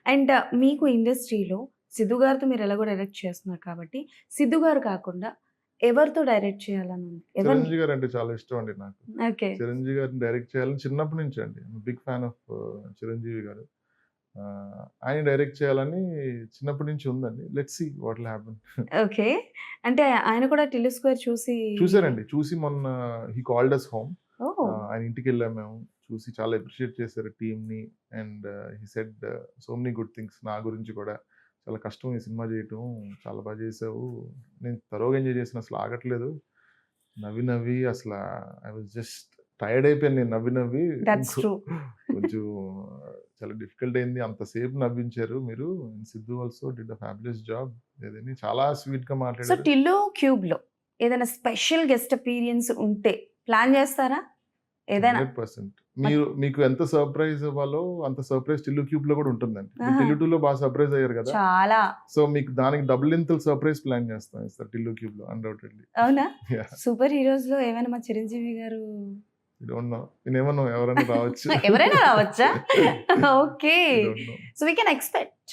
And మీకు ఇండస్ట్రీలో సిద్ధు గారితో మీరు ఎలాగో డైరెక్ట్ చేస్తున్నారు కాబట్టి, సిద్ధు గారు కాకుండా ఎవరితో డైరెక్ట్ చేయాలని ఉంది? ఎవరిని? చిరంజీవి గారు అంటే చాలా ఇష్టం అండి నాకు. ఓకే. చిరంజీవి గారిని డైరెక్ట్ చేయాలని చిన్నప్పటి నుంచి అండి. బిగ్ ఫ్యాన్ ఆఫ్ చిరంజీవి గారు. ఆయన డైరెక్ట్ చేయాలని చిన్నప్పటి నుంచి ఉందండి. Let's see what will happen. Okay. అంటే ఆయన కూడా 'టిల్లు స్క్వేర్' చూసి చూసారండి. చూసి మొన్న హి కాల్డ్ అస్ హోమ్. ఓహ్! ఆయన ఇంటికెళ్ళాము మేము. చూసి చాలా అప్రిషియేట్ చేశారు టీమ్‌ని. And he said so many good things నా గురించి కూడా. చాలా కష్టం ఈ సినిమా చేయటం. చాలా బా చేసావు. నేను థరోగా ఎంజాయ్ చేశాను. అసలు ఆగట్లేదు. నవ్వి నవ్వి అసల ఐ వాస్ జస్ట్ టైర్డ్ అయిపోయాను నేను నవ్వి నవ్వి. That's true. కొంచెం చాలా డిఫికల్ట్ అయింది. అంతసేపు నవ్వించారు మీరు. Siddhu also did a fabulous job. ఏదని చాలా స్వీట్‌గా సో మాట్లాడారు. 'టిల్లు క్యూబ్‌లో' ఏదైనా స్పెషల్ గెస్ట్ అపియరెన్స్ ఉంటే ప్లాన్ చేస్తారా? ఏదైనా? 100%. మీకు ఎంత సర్ప్రైజ్ ఇవ్వాలో అంత సర్ప్రైజ్ టిల్లు క్యూబ్‌లో కూడా ఉంటుందండి. మీరు ఆహా! టిల్లు 2లో బాగా సర్ప్రైజ్ అయ్యారు కదా! చాలా. సో మీకు దానికి డబుల్ సర్ప్రైజ్ ప్లాన్ చేస్తాం ఈసారి టిల్లు క్యూబ్‌లో అన్‌డౌటెడ్‌లీ. అవునా? యాహ్! సూపర్ హీరోస్‌లో ఏమైనా మా చిరంజీవి గారు ఐ డోంట్ నో. నేనేమన్నా ఎవరైనా రావచ్చు. ఎవరైనా రావచ్చా? Okay. I don't know. So we can expect.